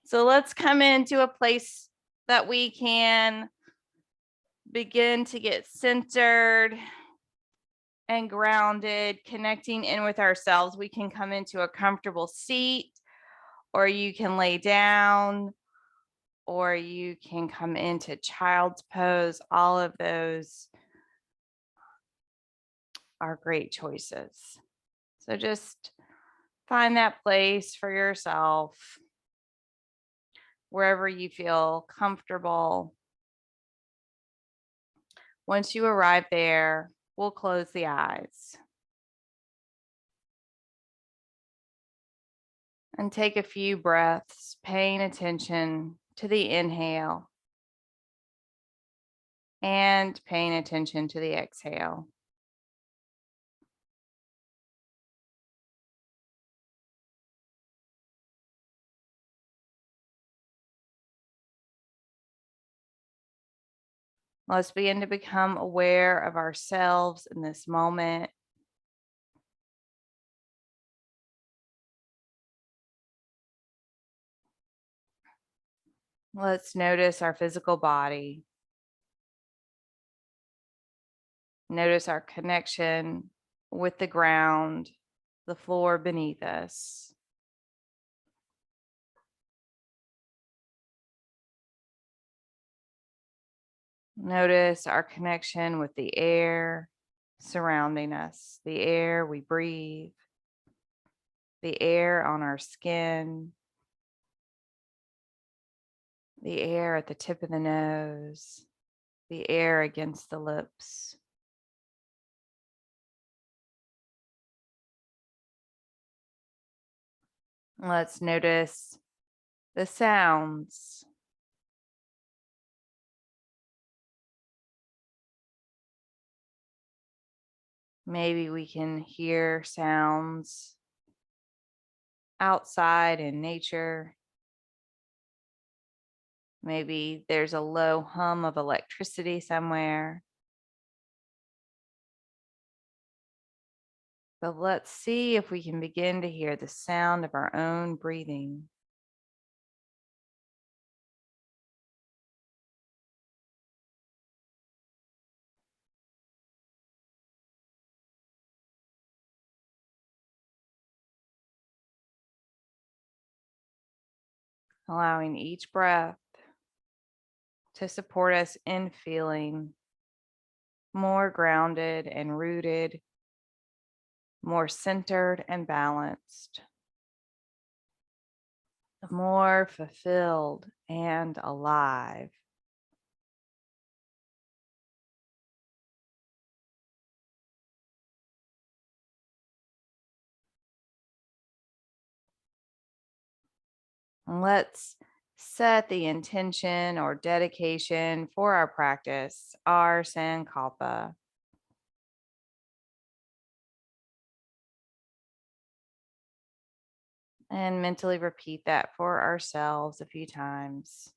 So let's come into a place that we can begin to get centered and grounded, connecting in with ourselves. We can come into a comfortable seat, or you can lay down, or you can come into child's pose. All of those are great choices. So just find that place for yourself, wherever you feel comfortable. Once you arrive there, we'll close the eyes and take a few breaths, paying attention to the inhale and paying attention to the exhale. Let's begin to become aware of ourselves in this moment. Let's notice our physical body. Notice our connection with the ground, the floor beneath us. Notice our connection with the air surrounding us, the air we breathe, the air on our skin, the air at the tip of the nose, the air against the lips. Let's notice the sounds. Maybe we can hear sounds outside in nature. Maybe there's a low hum of electricity somewhere. But let's see if we can begin to hear the sound of our own breathing. Allowing each breath to support us in feeling more grounded and rooted, more centered and balanced, more fulfilled and alive. Let's set the intention or dedication for our practice, our Sankalpa. And mentally repeat that for ourselves a few times.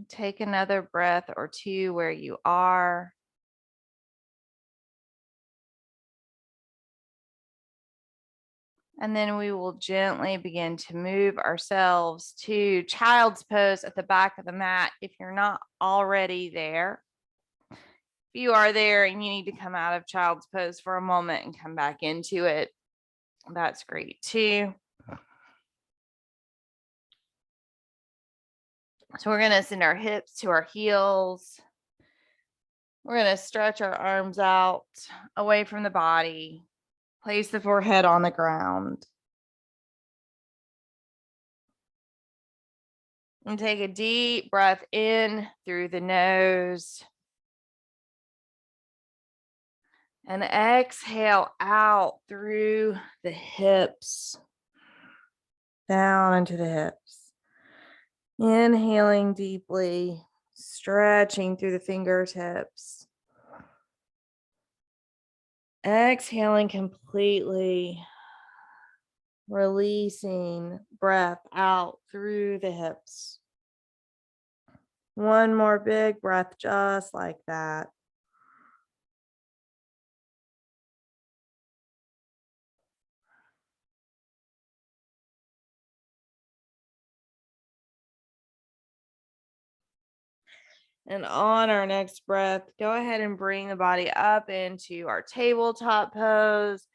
Take another breath or two where you are. And then we will gently begin to move ourselves to child's pose at the back of the mat if you're not already there. If you are there and you need to come out of child's pose for a moment and come back into it, that's great too. So we're going to send our hips to our heels. We're going to stretch our arms out away from the body. Place the forehead on the ground. And take a deep breath in through the nose. And exhale out through the hips. Down into the hips. Inhaling deeply, stretching through the fingertips. Exhaling completely, releasing breath out through the hips. One more big breath, just like that. And on our next breath, go ahead and bring the body up into our tabletop pose.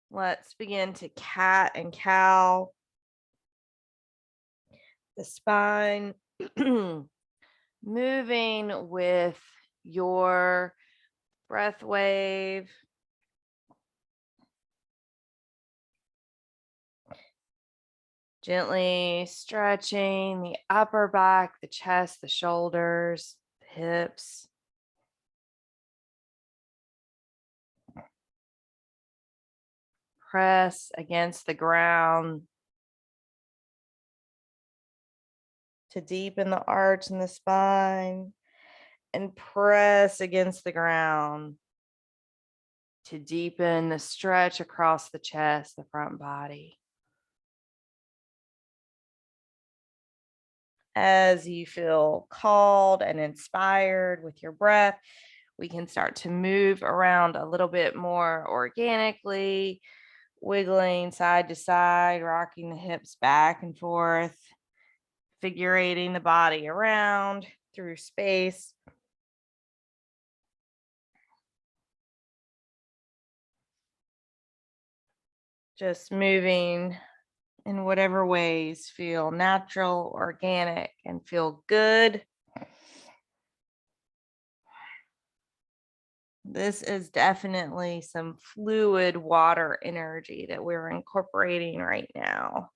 Let's begin to cat and cow. The spine moving with your breath wave. Gently stretching the upper back, the chest, the shoulders, the hips. Press against the ground to deepen the arch in the spine, and press against the ground to deepen the stretch across the chest, the front body. As you feel called and inspired with your breath, we can start to move around a little bit more organically, wiggling side to side, rocking the hips back and forth, figurating the body around through space. Just moving in whatever ways feel natural, organic, and feel good. This is definitely some fluid water energy that we're incorporating right now.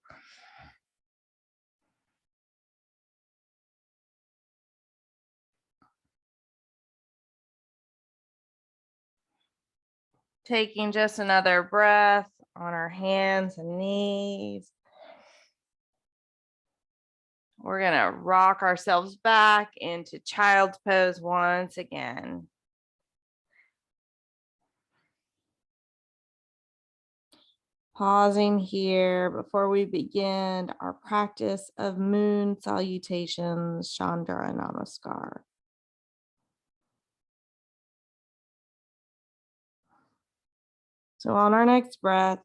Taking just another breath on our hands and knees. We're going to rock ourselves back into child's pose once again. Pausing here before we begin our practice of moon salutations, Chandra Namaskar. So on our next breath,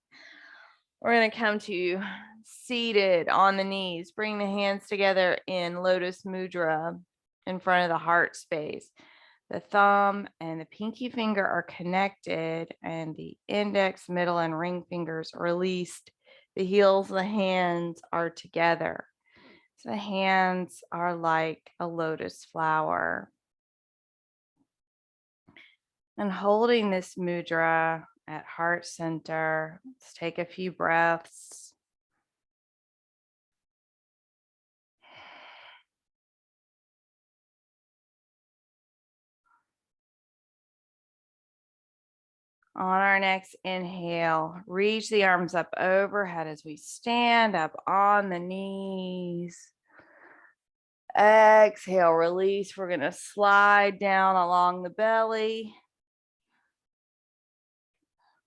we're going to come to seated on the knees. Bring the hands together in Lotus Mudra in front of the heart space. The thumb and the pinky finger are connected, and the index, middle, and ring fingers are released. The heels of the hands are together. So the hands are like a lotus flower. And holding this mudra at heart center, let's take a few breaths. On our next inhale, reach the arms up overhead as we stand up on the knees. Exhale, release. We're going to slide down along the belly,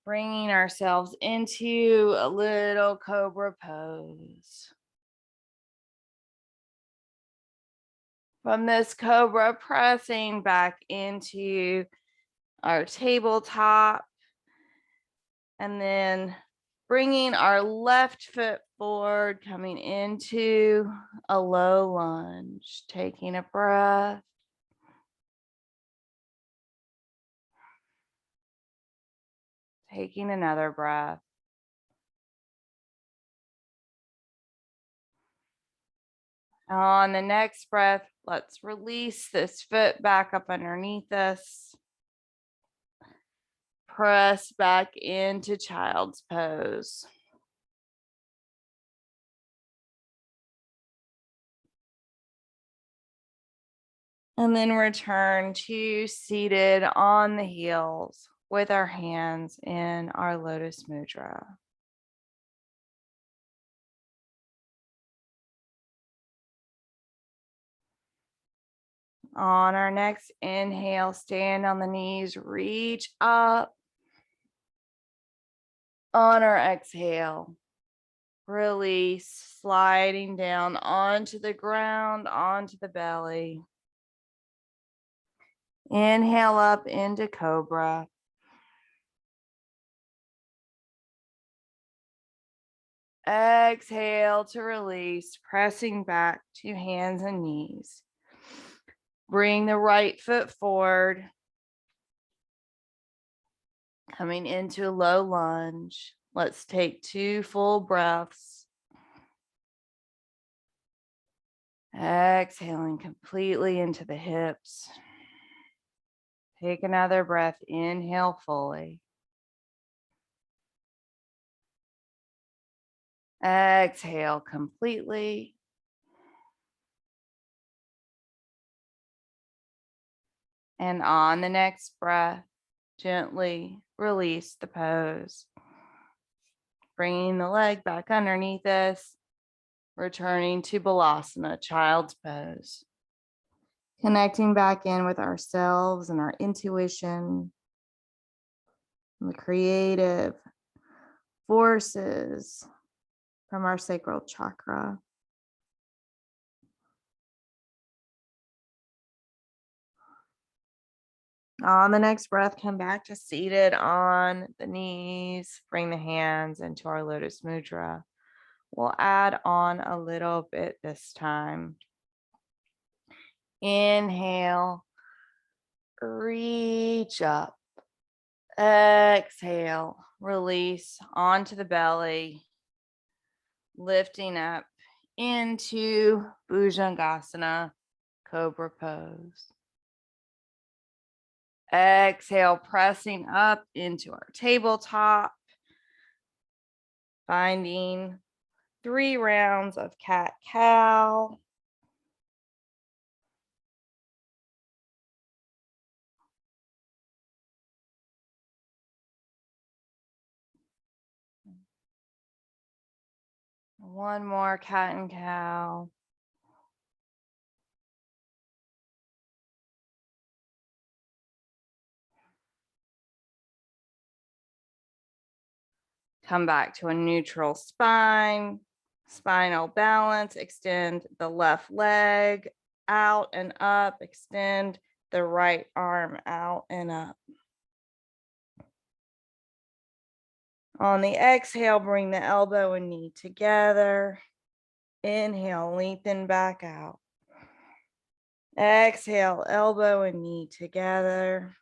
bringing ourselves into a little cobra pose. From this cobra, pressing back into our tabletop, and then bringing our left foot forward, coming into a low lunge, taking a breath. Taking another breath. On the next breath, let's release this foot back up underneath us. Press back into child's pose. And then return to seated on the heels with our hands in our Lotus Mudra. On our next inhale, stand on the knees, reach up, On our exhale, release, sliding down onto the ground, onto the belly. Inhale up into cobra. Exhale to release, pressing back to hands and knees. Bring the right foot forward, coming into a low lunge. Let's take 2 full breaths. Exhaling completely into the hips. Take another breath. Inhale fully. Exhale completely. And on the next breath, gently release the pose. Bringing the leg back underneath us, returning to Balasana, child's pose. Connecting back in with ourselves and our intuition, and the creative forces from our sacral chakra. On the next breath, come back to seated on the knees. Bring the hands into our Lotus Mudra. We'll add on a little bit this time. Inhale, reach up. Exhale, release onto the belly, lifting up into Bhujangasana, Cobra Pose. Exhale, pressing up into our tabletop, finding 3 rounds of cat-cow. One more cat and cow. Come back to a neutral spine, spinal balance. Extend the left leg out and up. Extend the right arm out and up. On the exhale, bring the elbow and knee together. Inhale, lengthen back out. Exhale, elbow and knee together.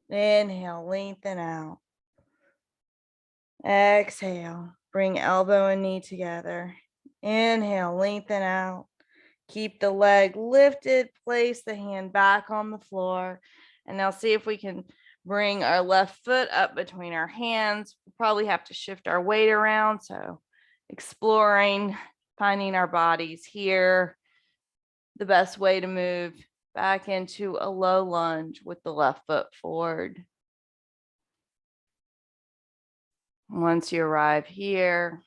Inhale, lengthen out. Exhale, bring elbow and knee together. Inhale, lengthen out. Keep the leg lifted, place the hand back on the floor. And now see if we can bring our left foot up between our hands. We'll probably have to shift our weight around. So exploring, finding our bodies here. The best way to move back into a low lunge with the left foot forward. Once you arrive here,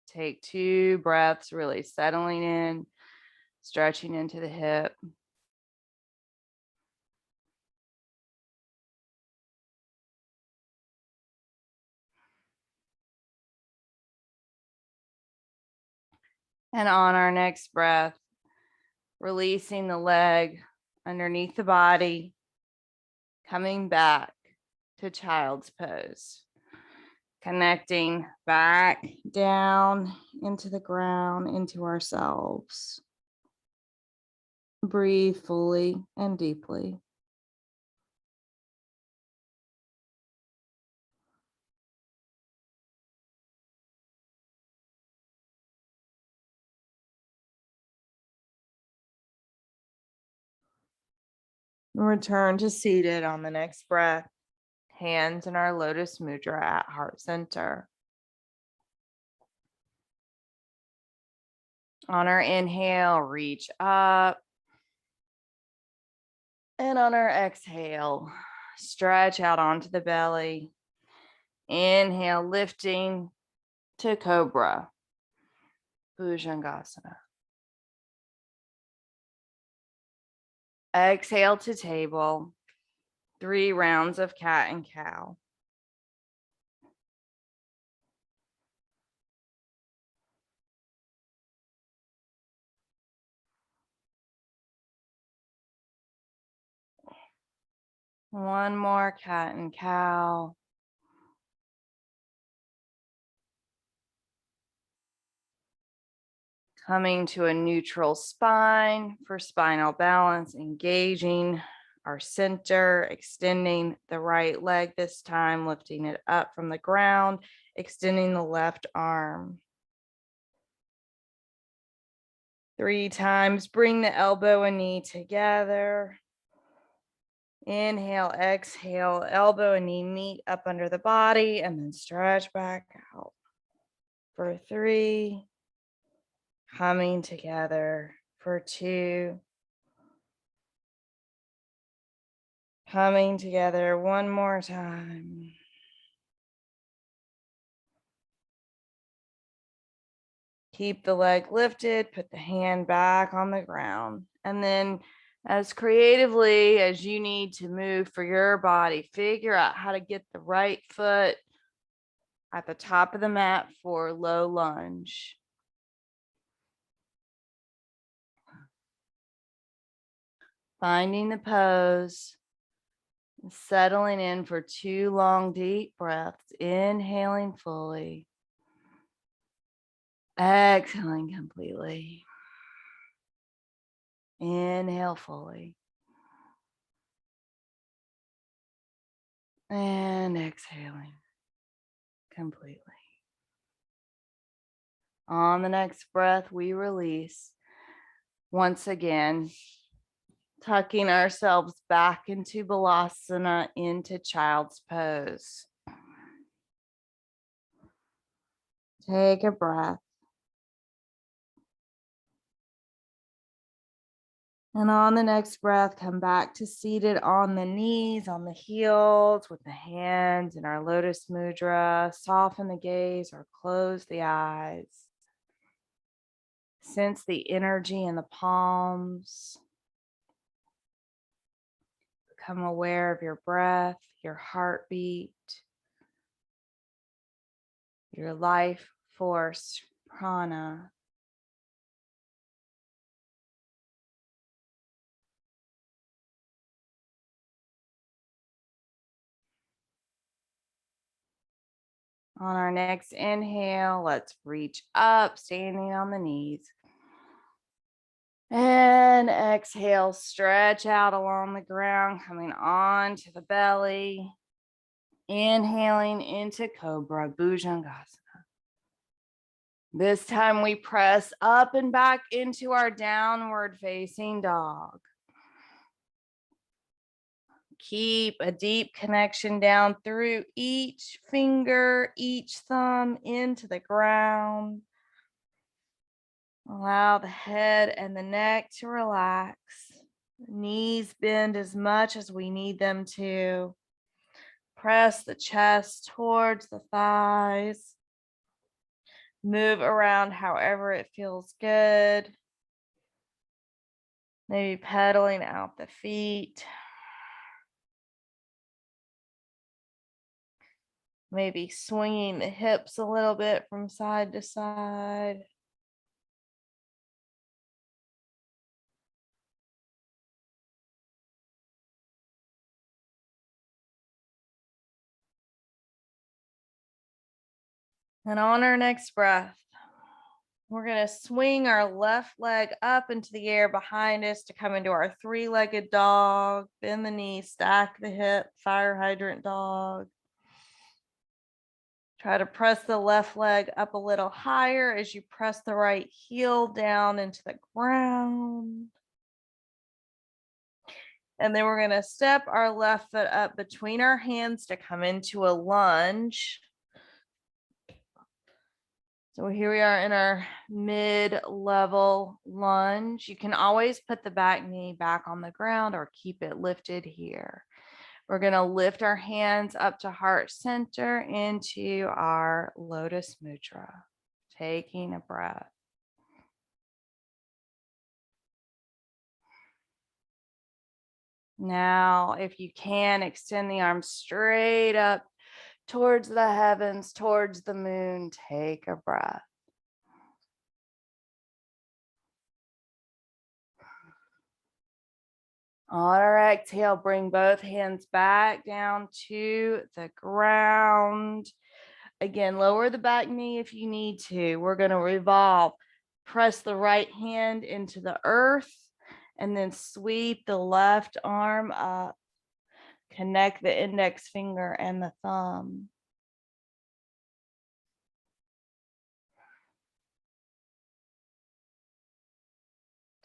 take 2 breaths, really settling in, stretching into the hip. And on our next breath, releasing the leg underneath the body, coming back to child's pose. Connecting back down into the ground, into ourselves. Breathe fully and deeply. Return to seated on the next breath. Hands in our Lotus Mudra at heart center. On our inhale, reach up. And on our exhale, stretch out onto the belly. Inhale, lifting to Cobra, Bhujangasana. Exhale to table, 3 rounds of cat and cow. One more cat and cow. Coming to a neutral spine for spinal balance, engaging our center, extending the right leg this time, lifting it up from the ground, extending the left arm. 3 times, bring the elbow and knee together. Inhale, exhale, elbow and knee meet up under the body and then stretch back out. For 3, coming together. For 2, coming together one more time. Keep the leg lifted, put the hand back on the ground. And then as creatively as you need to move for your body, figure out how to get the right foot at the top of the mat for low lunge. Finding the pose, settling in for 2 long, deep breaths, inhaling fully, exhaling completely. Inhale fully. And exhaling completely. On the next breath, we release. Once again, tucking ourselves back into Balasana, into Child's Pose. Take a breath. And on the next breath, come back to seated on the knees, on the heels, with the hands in our Lotus Mudra. Soften the gaze or close the eyes. Sense the energy in the palms. Become aware of your breath, your heartbeat, your life force, prana. On our next inhale, let's reach up, standing on the knees. And exhale, stretch out along the ground, coming on to the belly. Inhaling into Cobra, Bhujangasana. This time we press up and back into our downward facing dog. Keep a deep connection down through each finger, each thumb into the ground. Allow the head and the neck to relax. Knees bend as much as we need them to. Press the chest towards the thighs. Move around however it feels good. Maybe pedaling out the feet. Maybe swinging the hips a little bit from side to side. And on our next breath, we're going to swing our left leg up into the air behind us to come into our 3-legged dog. Bend the knee, stack the hip, fire hydrant dog. Try to press the left leg up a little higher as you press the right heel down into the ground. And then we're going to step our left foot up between our hands to come into a lunge. So here we are in our mid-level lunge. You can always put the back knee back on the ground or keep it lifted here. We're going to lift our hands up to heart center into our Lotus Mudra. Taking a breath. Now, if you can, extend the arms straight up towards the heavens, towards the moon. Take a breath. On our exhale, bring both hands back down to the ground. Again, lower the back knee if you need to. We're going to revolve. Press the right hand into the earth and then sweep the left arm up. Connect the index finger and the thumb.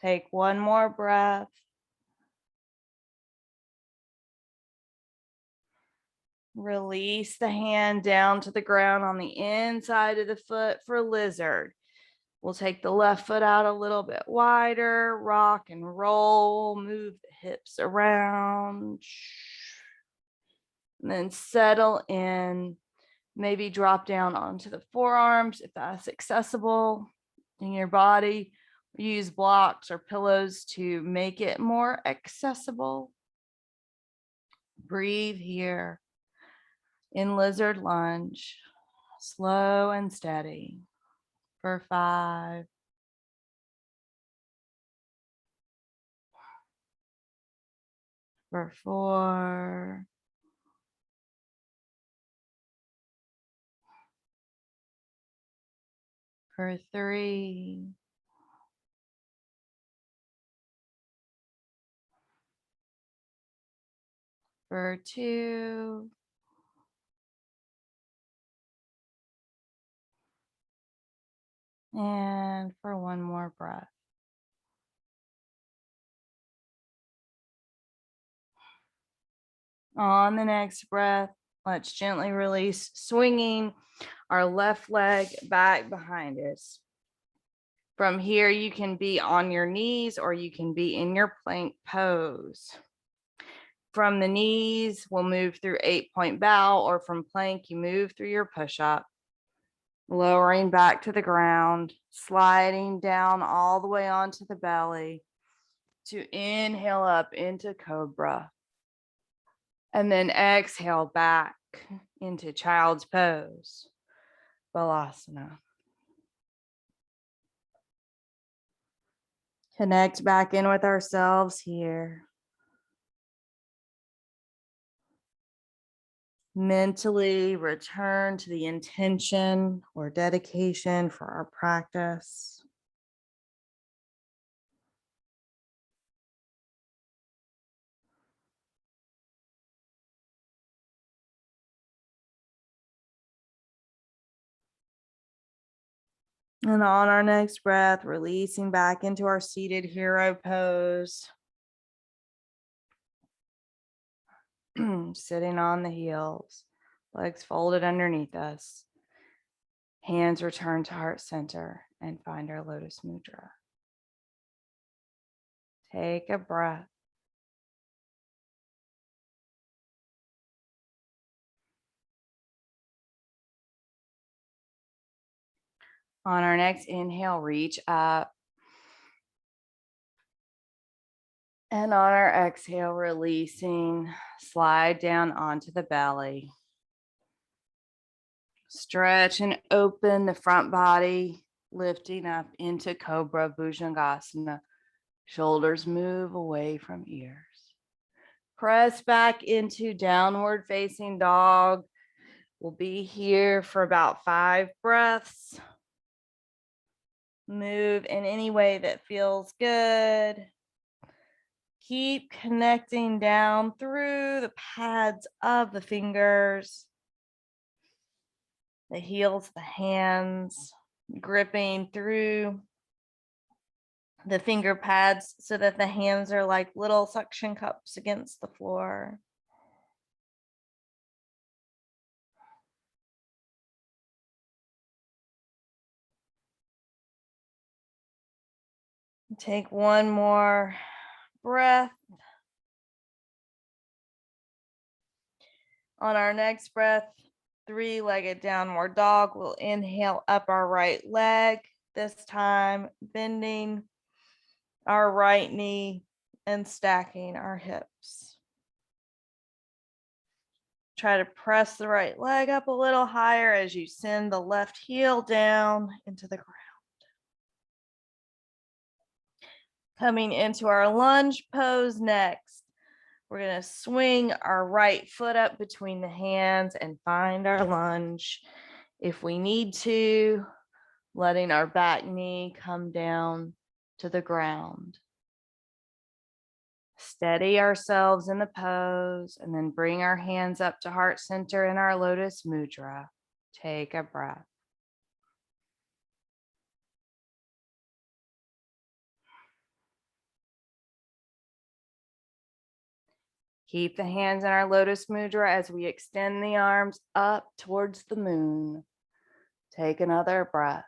Take one more breath. Release the hand down to the ground on the inside of the foot for lizard. We'll take the left foot out a little bit wider, rock and roll, move the hips around, and then settle in. Maybe drop down onto the forearms if that's accessible in your body. Use blocks or pillows to make it more accessible. Breathe here in lizard lunge, slow and steady for 5, for 4, for 3, for 2, and for one more breath. On the next breath, let's gently release, swinging our left leg back behind us. From here, you can be on your knees or you can be in your plank pose. From the knees, we'll move through 8-point bow, or from plank, you move through your push-up. Lowering back to the ground, sliding down all the way onto the belly to inhale up into cobra. And then exhale back into child's pose, Balasana. Connect back in with ourselves here. Mentally return to the intention or dedication for our practice. And on our next breath, releasing back into our seated hero pose. Sitting on the heels, legs folded underneath us. Hands return to heart center and find our Lotus Mudra. Take a breath. On our next inhale, reach up. And on our exhale, releasing, slide down onto the belly. Stretch and open the front body, lifting up into Cobra Bhujangasana. Shoulders move away from ears. Press back into downward facing dog. We'll be here for about 5 breaths. Move in any way that feels good. Keep connecting down through the pads of the fingers, the heels, the hands, gripping through the finger pads so that the hands are like little suction cups against the floor. Take one more breath. On our next breath, 3-legged downward dog, we'll inhale up our right leg, this time bending our right knee and stacking our hips. Try to press the right leg up a little higher as you send the left heel down into the ground. Coming into our lunge pose next. We're going to swing our right foot up between the hands and find our lunge. If we need to, letting our back knee come down to the ground. Steady ourselves in the pose and then bring our hands up to heart center in our Lotus Mudra. Take a breath. Keep the hands in our Lotus Mudra as we extend the arms up towards the moon. Take another breath.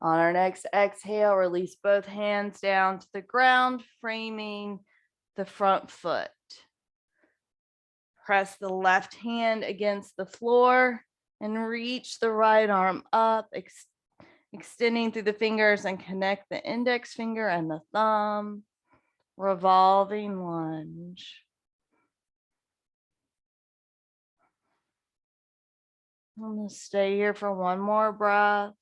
On our next exhale, release both hands down to the ground, framing the front foot. Press the left hand against the floor and reach the right arm up, extending through the fingers, and connect the index finger and the thumb. Revolving lunge. I'm going to stay here for one more breath.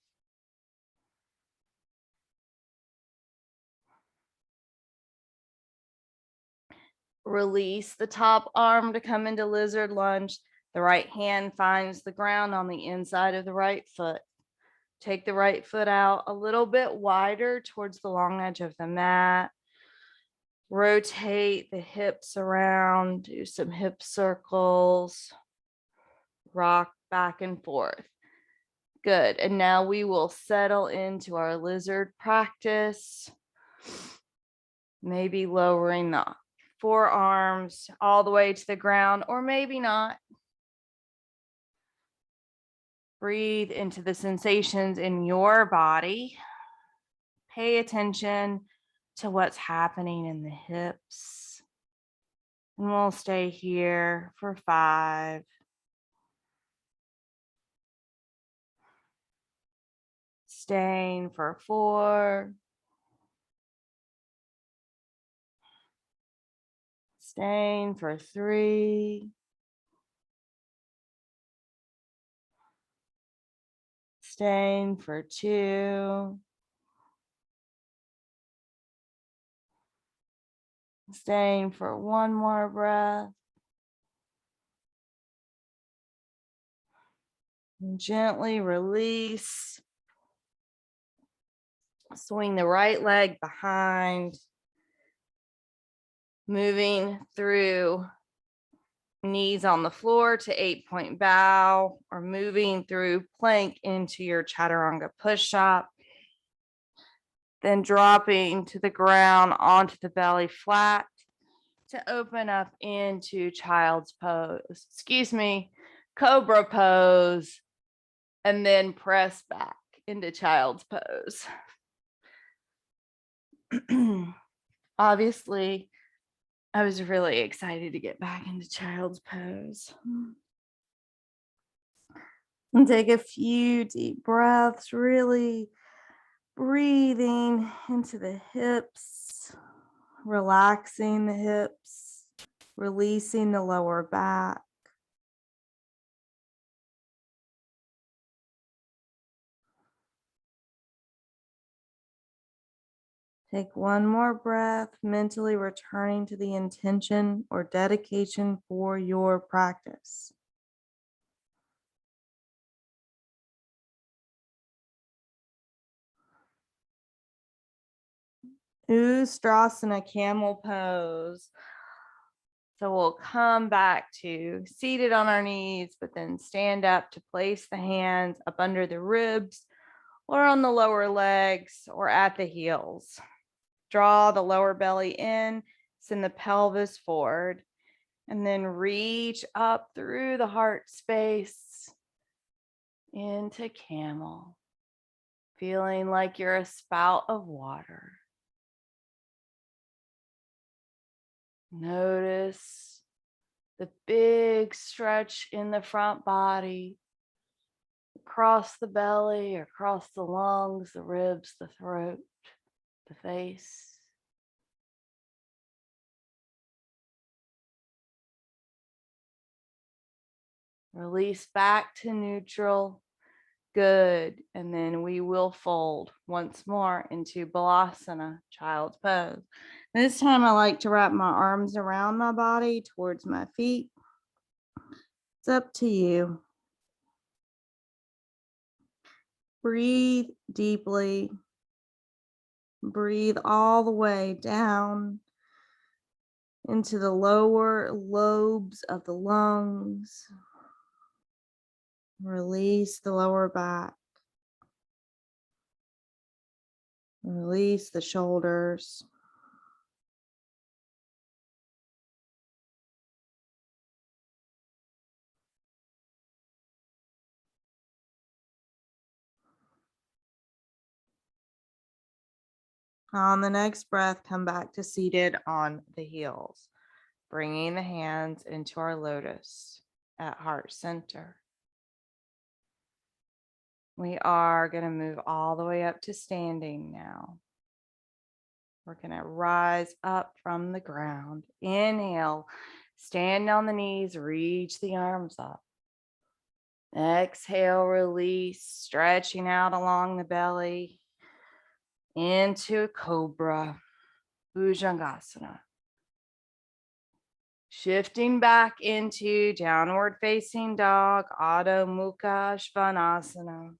Release the top arm to come into lizard lunge. The right hand finds the ground on the inside of the right foot. Take the right foot out a little bit wider towards the long edge of the mat. Rotate the hips around, do some hip circles, rock back and forth. Good. And now we will settle into our lizard practice. Maybe lowering the forearms all the way to the ground, or maybe not. Breathe into the sensations in your body. Pay attention to what's happening in the hips. And we'll stay here for 5. Staying for 4. Staying for 3. Staying for 2. Staying for one more breath. And gently release. Swing the right leg behind. Moving through knees on the floor to 8-point bow, or moving through plank into your Chaturanga push-up. Then dropping to the ground onto the belly flat to open up into child's pose. Cobra pose, and then press back into child's pose. Obviously, I was really excited to get back into child's pose. And take a few deep breaths, really breathing into the hips, relaxing the hips, releasing the lower back. Take one more breath, mentally returning to the intention or dedication for your practice. Ustrasana, Camel Pose. So we'll come back to seated on our knees, but then stand up to place the hands up under the ribs or on the lower legs or at the heels. Draw the lower belly in, send the pelvis forward, and then reach up through the heart space into camel, feeling like you're a spout of water. Notice the big stretch in the front body, across the belly, across the lungs, the ribs, the throat, the face. Release back to neutral Good. And then we will fold once more into Balasana, Child's Pose. This time I like to wrap my arms around my body towards my feet. It's up to you. Breathe deeply. Breathe all the way down into the lower lobes of the lungs. Release the lower back. Release the shoulders. On the next breath, come back to seated on the heels, bringing the hands into our lotus at heart center. We are going to move all the way up to standing now. We're going to rise up from the ground. Inhale, stand on the knees, reach the arms up. Exhale, release, stretching out along the belly into Cobra, Bhujangasana. Shifting back into downward facing dog, Adho Mukha Svanasana.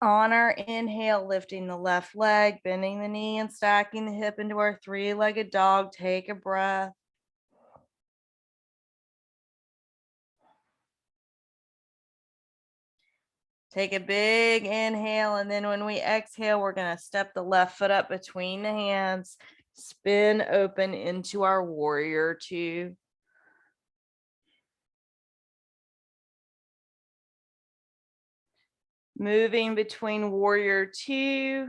On our inhale, lifting the left leg, bending the knee and stacking the hip into our three-legged dog. Take a breath. Take a big inhale, and then when we exhale, we're going to step the left foot up between the hands, spin open into our warrior two. Moving between warrior two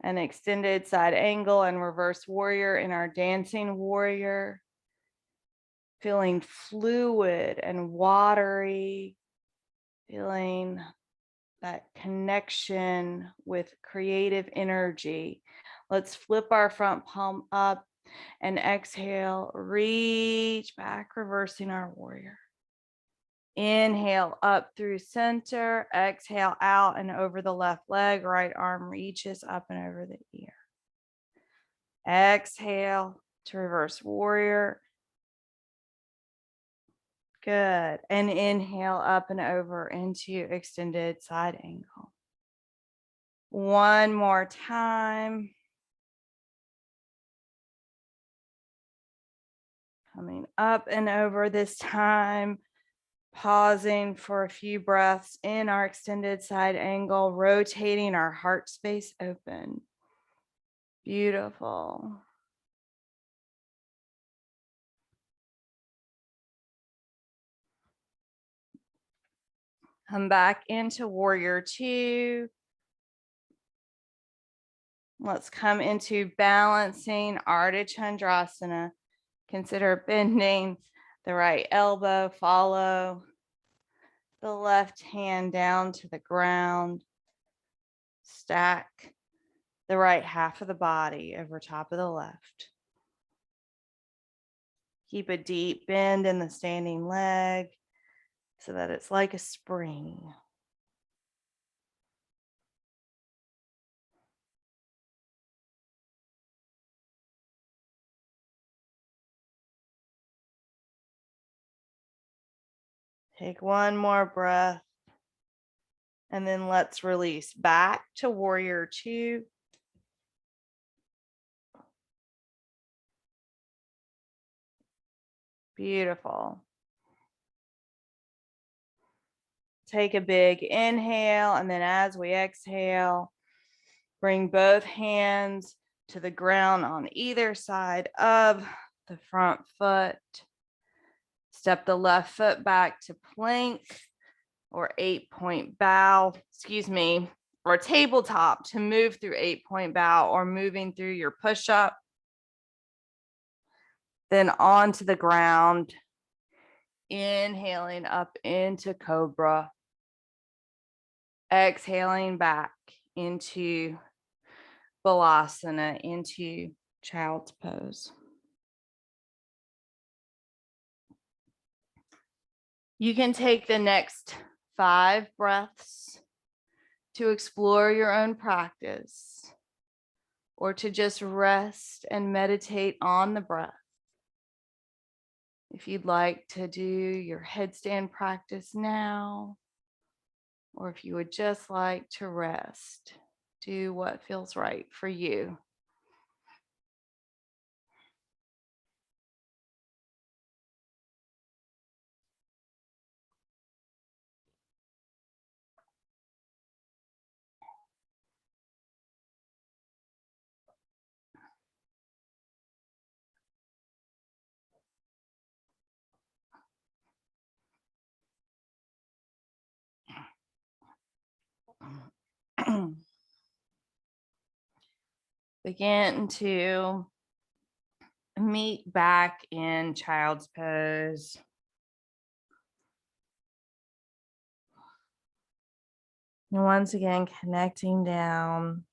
and extended side angle and reverse warrior in our dancing warrior. Feeling fluid and watery, feeling that connection with creative energy. Let's flip our front palm up and exhale, reach back, reversing our warrior. Inhale up through center, exhale out and over the left leg, right arm reaches up and over the ear. Exhale to reverse warrior. Good. And inhale up and over into extended side angle. One more time. Coming up and over this time. Pausing for a few breaths in our extended side angle, rotating our heart space open. Beautiful. Come back into warrior two. Let's come into balancing Artichandrasana. Consider bending the right elbow, follow the left hand down to the ground. Stack the right half of the body over top of the left. Keep a deep bend in the standing leg so that it's like a spring. Take one more breath. And then let's release back to warrior two. Beautiful. Take a big inhale, and then as we exhale, bring both hands to the ground on either side of the front foot. Step the left foot back to plank or 8-point bow, or tabletop to move through 8-point bow or moving through your push-up. Then onto the ground, inhaling up into Cobra. Exhaling back into Balasana, into Child's Pose. You can take the next 5 breaths to explore your own practice or to just rest and meditate on the breath. If you'd like to do your headstand practice now, or if you would just like to rest, do what feels right for you. Begin to meet back in child's pose. And once again, connecting down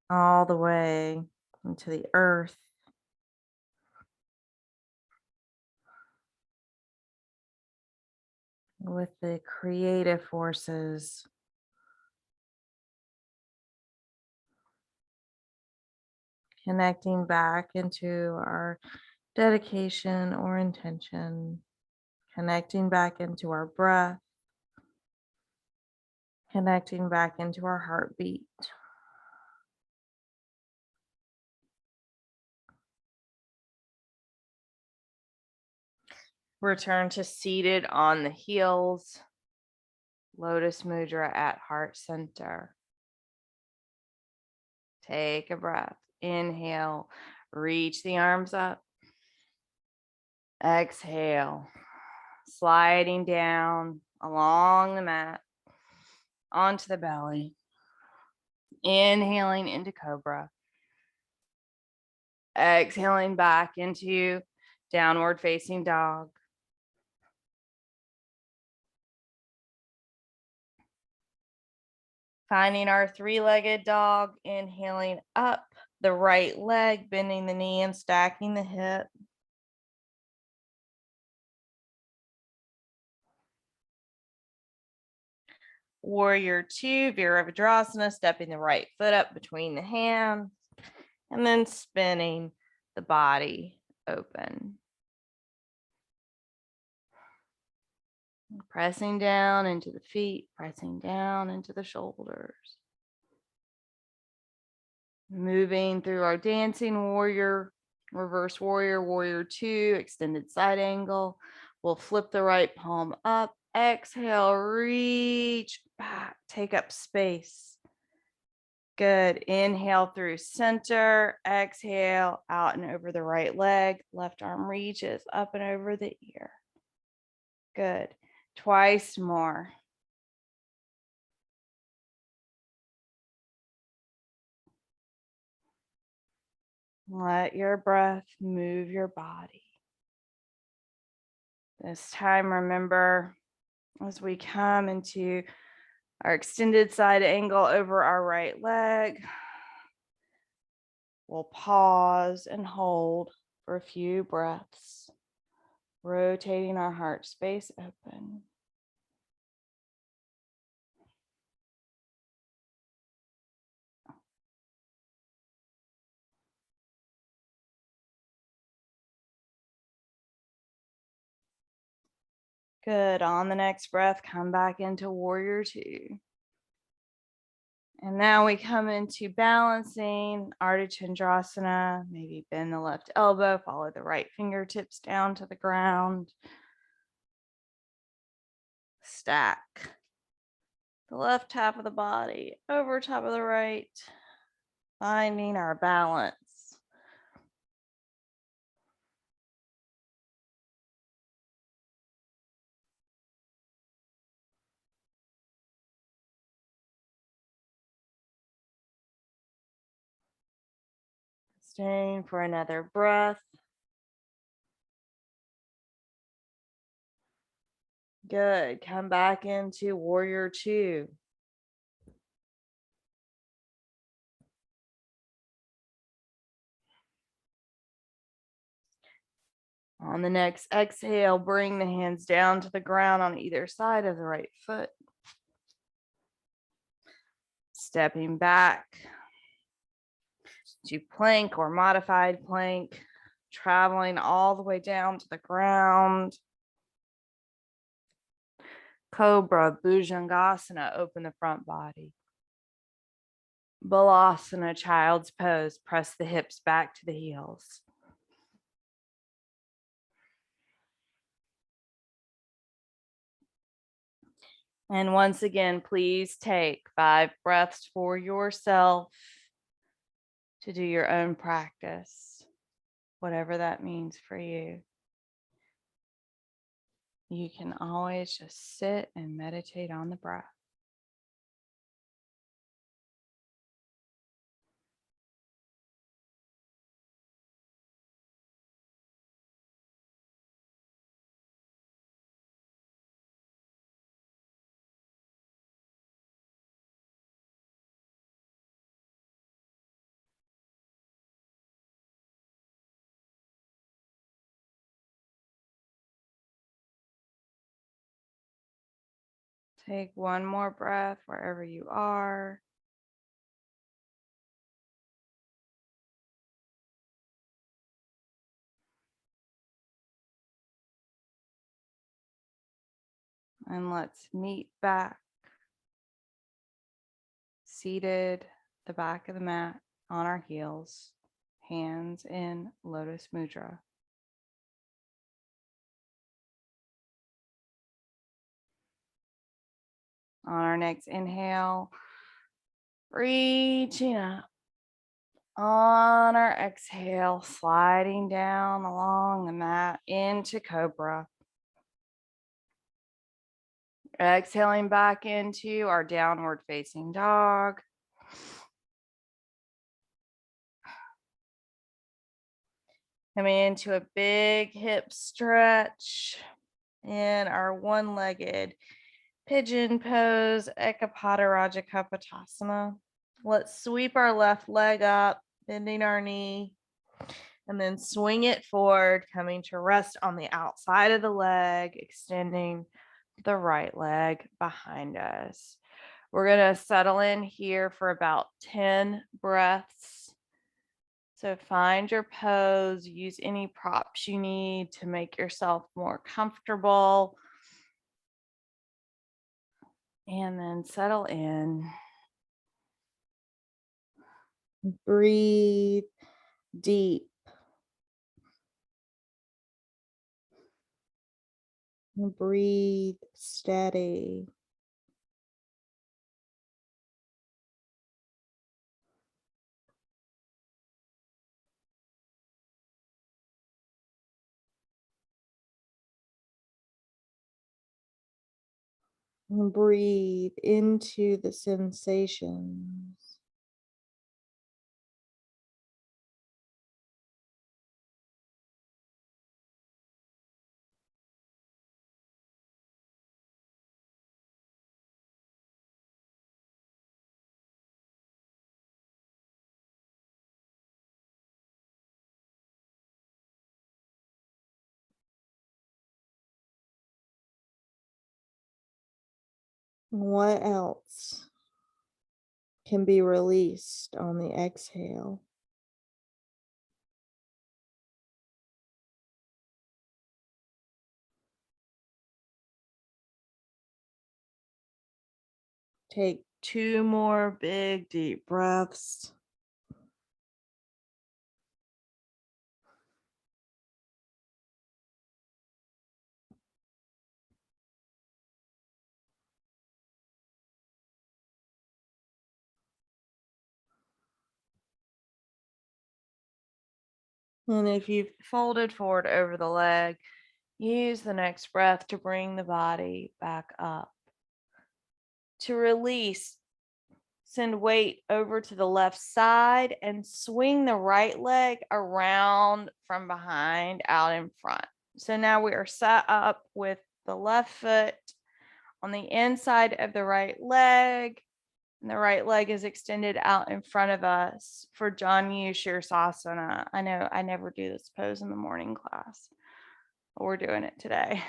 all the way into the earth. With the creative forces. Connecting back into our dedication or intention. Connecting back into our breath. Connecting back into our heartbeat. Return to seated on the heels. Lotus Mudra at heart center. Take a breath. Inhale. Reach the arms up. Exhale. Sliding down along the mat onto the belly. Inhaling into cobra. Exhaling back into downward facing dog. Finding our 3-legged dog, inhaling up the right leg, bending the knee and stacking the hip. Warrior 2, Virabhadrasana, stepping the right foot up between the hands, and then spinning the body open. Pressing down into the feet, pressing down into the shoulders. Moving through our dancing warrior, reverse warrior, warrior 2, extended side angle. We'll flip the right palm up. Exhale, reach back, take up space. Good. Inhale through center. Exhale out and over the right leg. Left arm reaches up and over the ear. Good. Twice more. Let your breath move your body. This time, remember, as we come into our extended side angle over our right leg, we'll pause and hold for a few breaths, rotating our heart space open. Good. On the next breath, come back into warrior 2. And now we come into balancing Artichandrasana. Maybe bend the left elbow, follow the right fingertips down to the ground. Stack the left half of the body over top of the right, finding our balance. Staying for another breath. Good. Come back into warrior 2. On the next exhale, bring the hands down to the ground on either side of the right foot. Stepping back to plank or modified plank, traveling all the way down to the ground. Cobra, Bhujangasana, open the front body. Balasana, child's pose, press the hips back to the heels. And once again, please take 5 breaths for yourself to do your own practice, whatever that means for you. You can always just sit and meditate on the breath. Take one more breath wherever you are. And let's meet back, seated, the back of the mat on our heels, hands in Lotus Mudra. On our next inhale, reaching up. On our exhale, sliding down along the mat into Cobra. Exhaling back into our downward facing dog. Coming into a big hip stretch in our one-legged Pigeon Pose, Ekapatarajakappatasana. Let's sweep our left leg up, bending our knee, and then swing it forward, coming to rest on the outside of the leg, extending the right leg behind us. We're going to settle in here for about 10 breaths. So find your pose, use any props you need to make yourself more comfortable. And then settle in. Breathe deep. Breathe steady. And breathe into the sensations. What else can be released on the exhale? Take 2 more big deep breaths. And if you've folded forward over the leg, use the next breath to bring the body back up. To release, send weight over to the left side and swing the right leg around from behind out in front. So now we are set up with the left foot on the inside of the right leg, and the right leg is extended out in front of us for Janu Shirsasana. I know I never do this pose in the morning class. but we're doing it today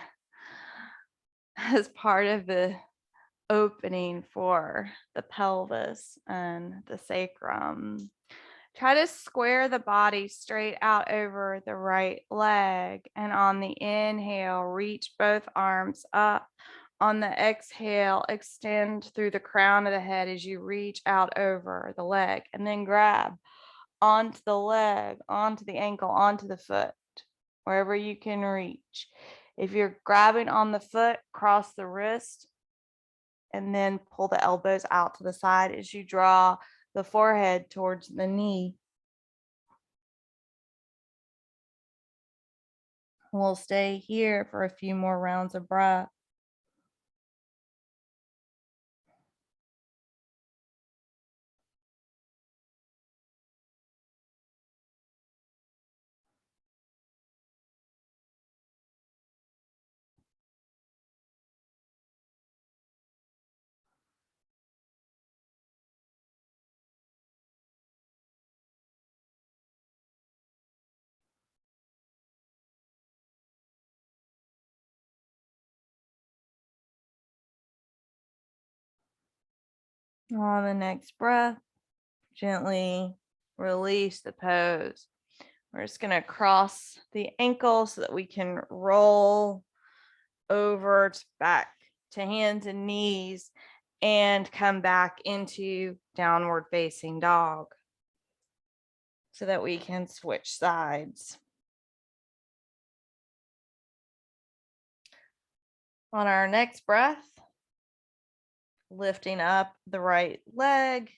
as part of the opening for the pelvis and the sacrum. Try to square the body straight out over the right leg. And on the inhale, reach both arms up. On the exhale, extend through the crown of the head as you reach out over the leg, and then grab onto the leg, onto the ankle, onto the foot, wherever you can reach. If you're grabbing on the foot, cross the wrist and then pull the elbows out to the side as you draw the forehead towards the knee. We'll stay here for a few more rounds of breath. On the next breath, gently release the pose. We're just going to cross the ankle so that we can roll over back to hands and knees and come back into downward facing dog so that we can switch sides. On our next breath, lifting up the right leg,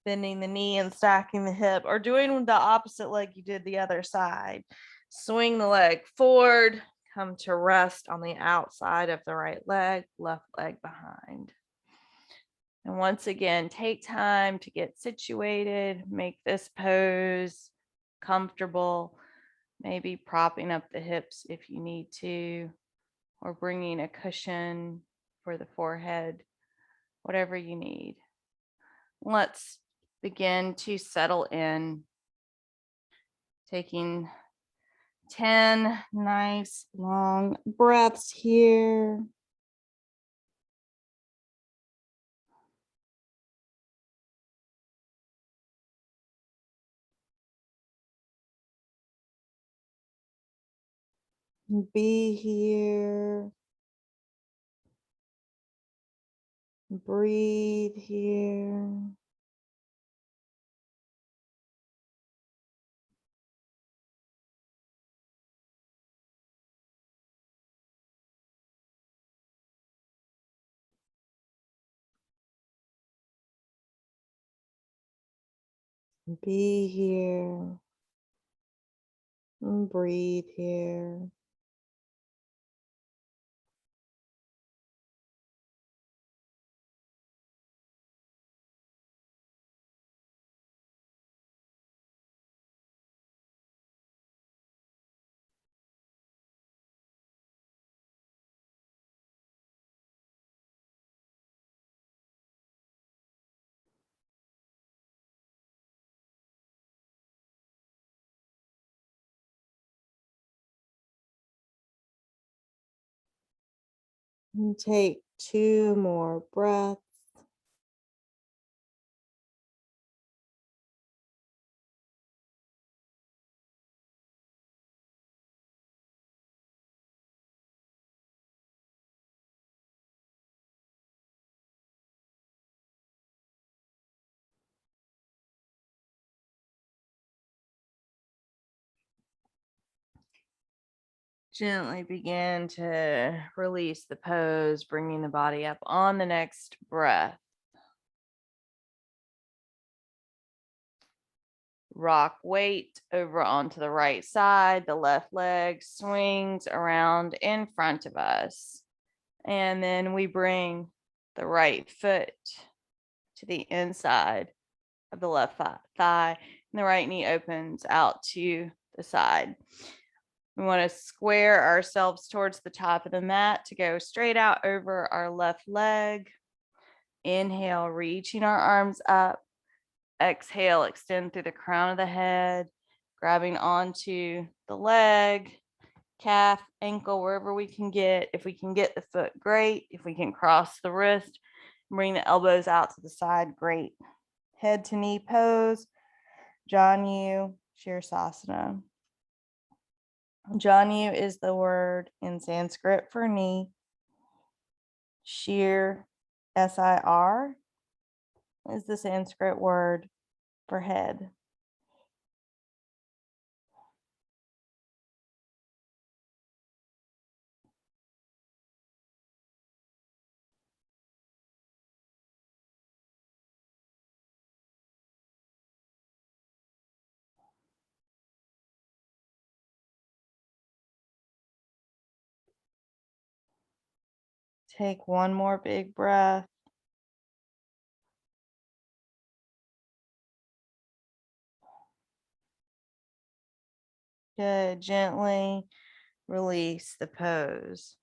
bending the knee and stacking the hip, or doing the opposite leg you did the other side. Swing the leg forward, come to rest on the outside of the right leg, left leg behind. And once again, take time to get situated, make this pose comfortable, maybe propping up the hips if you need to, or bringing a cushion for the forehead, whatever you need. Let's begin to settle in, taking 10 nice long breaths here. Be here. Breathe here. Be here. And breathe here. And take 2 more breaths. Gently begin to release the pose, bringing the body up on the next breath. Rock weight over onto the right side. The left leg swings around in front of us. And then we bring the right foot to the inside of the left thigh, and the right knee opens out to the side. We want to square ourselves towards the top of the mat to go straight out over our left leg. Inhale, reaching our arms up. Exhale, extend through the crown of the head, grabbing onto the leg. calf, ankle, wherever we can get. If we can get the foot, great. If we can cross the wrist, bring the elbows out to the side, great. Head to knee pose, Janu Sirsasana. Janu is the word in Sanskrit for knee. Shir, S-I-R, is the Sanskrit word for head. Take one more big breath. Good. Gently release the pose.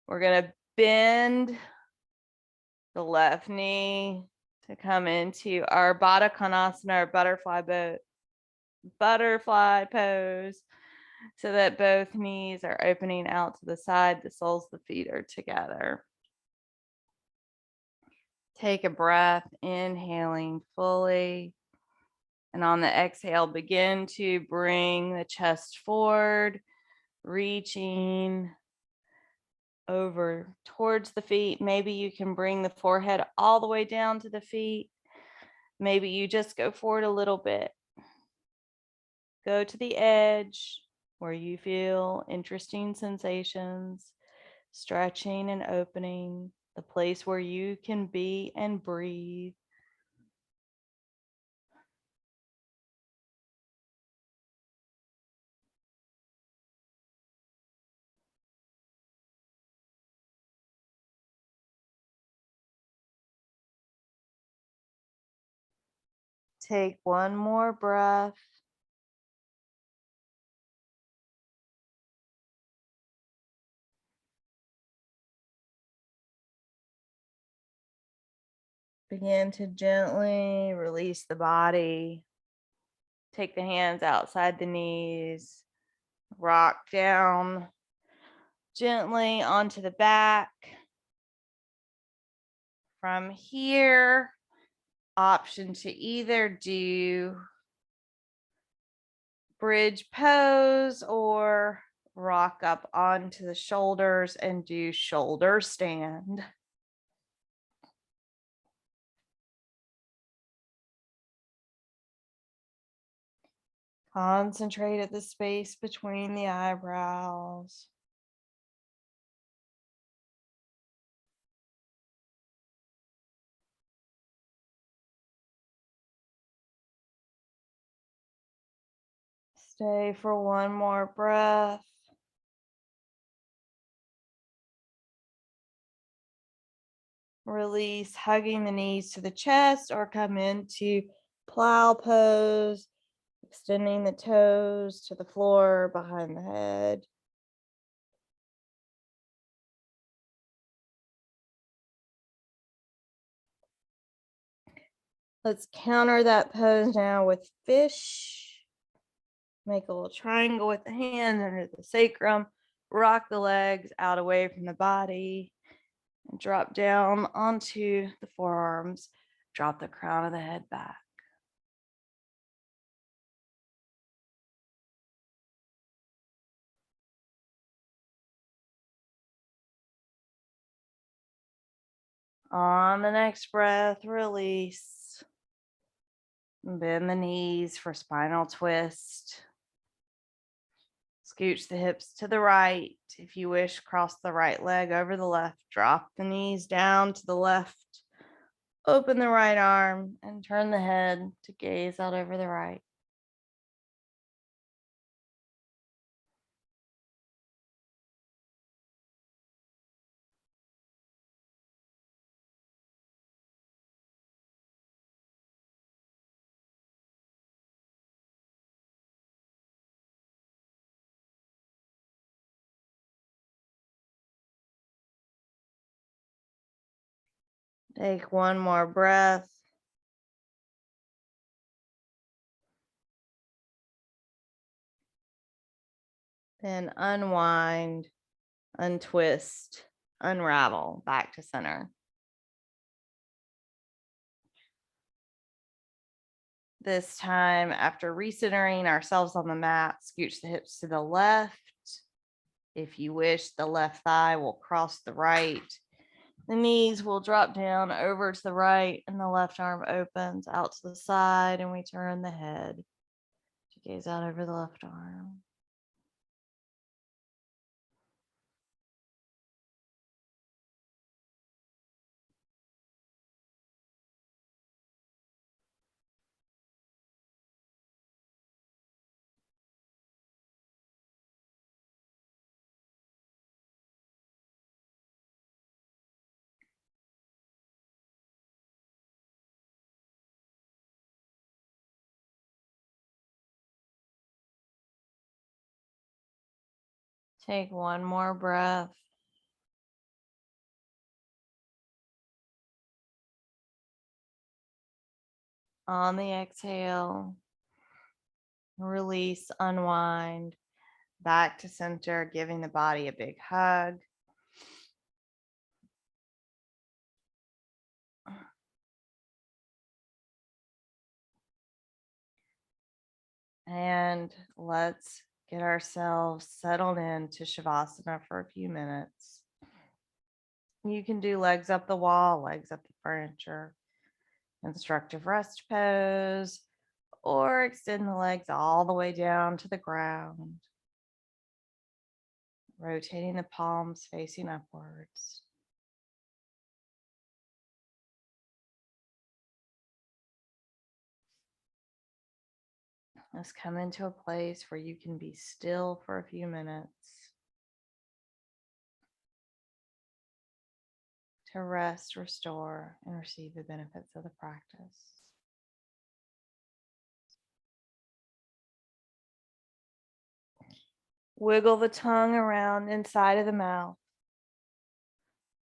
We're going to bend the left knee to come into our Baddha Konasana, or butterfly pose, so that both knees are opening out to the side. The soles of the feet are together. Take a breath, inhaling fully. And on the exhale, begin to bring the chest forward, reaching over towards the feet. Maybe you can bring the forehead all the way down to the feet. Maybe you just go forward a little bit. Go to the edge where you feel interesting sensations, stretching and opening, the place where you can be and breathe. Take one more breath. Begin to gently release the body. Take the hands outside the knees. Rock down gently onto the back. From here, option to either do bridge pose or rock up onto the shoulders and do shoulder stand. Concentrate at the space between the eyebrows. Stay for one more breath. Release, hugging the knees to the chest, or come into plow pose, extending the toes to the floor behind the head. Let's counter that pose now with fish. Make a little triangle with the hands under the sacrum. Rock the legs out away from the body. And drop down onto the forearms. Drop the crown of the head back. On the next breath, release. Bend the knees for spinal twist. Scooch the hips to the right. If you wish, cross the right leg over the left. Drop the knees down to the left. Open the right arm and turn the head to gaze out over the right. Take one more breath. Then unwind, untwist, unravel back to center. This time, after recentering ourselves on the mat, scooch the hips to the left. If you wish, the left thigh will cross the right. The knees will drop down over to the right, and the left arm opens out to the side, and we turn the head to gaze out over the left arm. Take one more breath. On the exhale, release, unwind, back to center, giving the body a big hug. And let's get ourselves settled into Shavasana for a few minutes. You can do legs up the wall, legs up the furniture, constructive rest pose, or extend the legs all the way down to the ground, rotating the palms facing upwards. Let's come into a place where you can be still for a few minutes to rest, restore, and receive the benefits of the practice. Wiggle the tongue around inside of the mouth.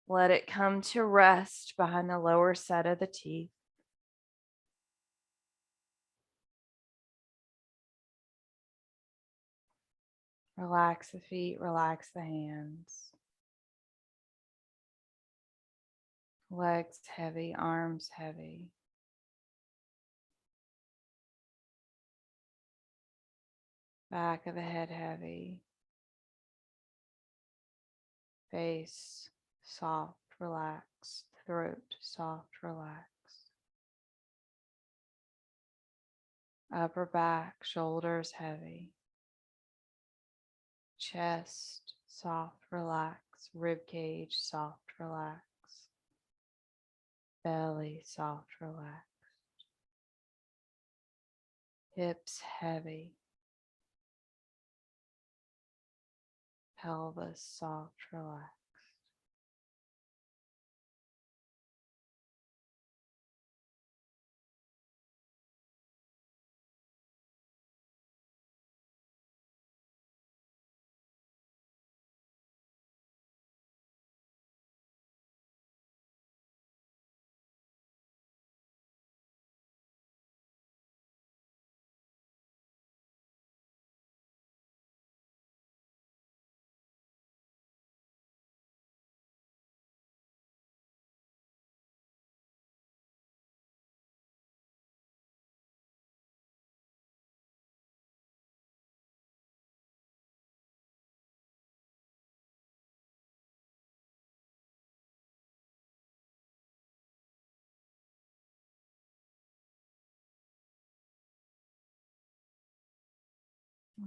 Let it come to rest behind the lower set of the teeth. Relax the feet, relax the hands. Legs heavy, arms heavy. Back of the head heavy. Face soft, relaxed. Throat soft, relaxed. Upper back, shoulders heavy. Chest soft, relaxed. Rib cage soft, relaxed. Belly soft, relaxed. Hips heavy. Pelvis soft, relaxed.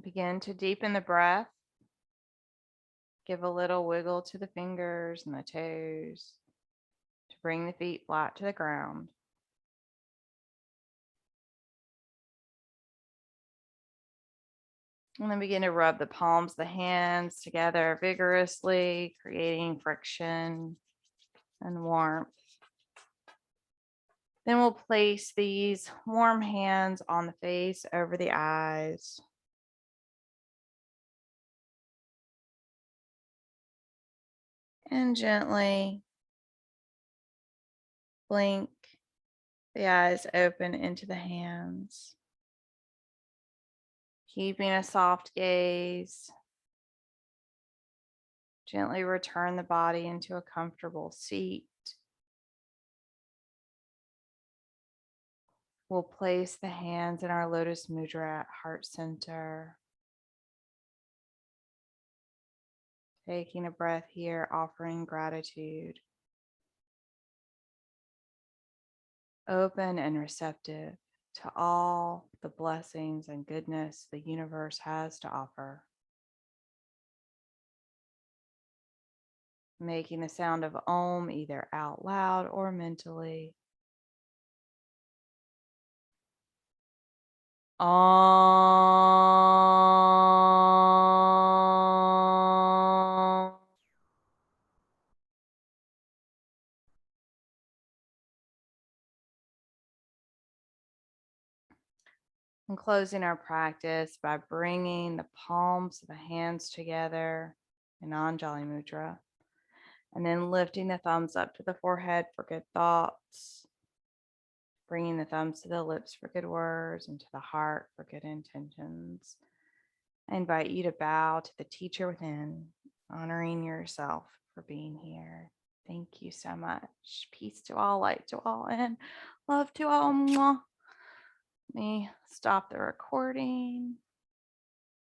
Begin to deepen the breath. Give a little wiggle to the fingers and the toes to bring the feet flat to the ground. And then begin to rub the palms of the hands together vigorously, creating friction and warmth. Then we'll place these warm hands on the face over the eyes. And gently blink the eyes open into the hands. Keeping a soft gaze, Gently return the body into a comfortable seat. We'll place the hands in our Lotus Mudra at heart center. Taking a breath here, offering gratitude. Open and receptive to all the blessings and goodness the universe has to offer. Making the sound of Om either out loud or mentally. Om. And closing our practice by bringing the palms of the hands together in Anjali Mudra, and then lifting the thumbs up to the forehead for good thoughts, bringing the thumbs to the lips for good words and to the heart for good intentions. I invite you to bow to the teacher within, honoring yourself for being here. Thank you so much. Peace to all, light to all, and love to all. Mwah. Let me stop the recording.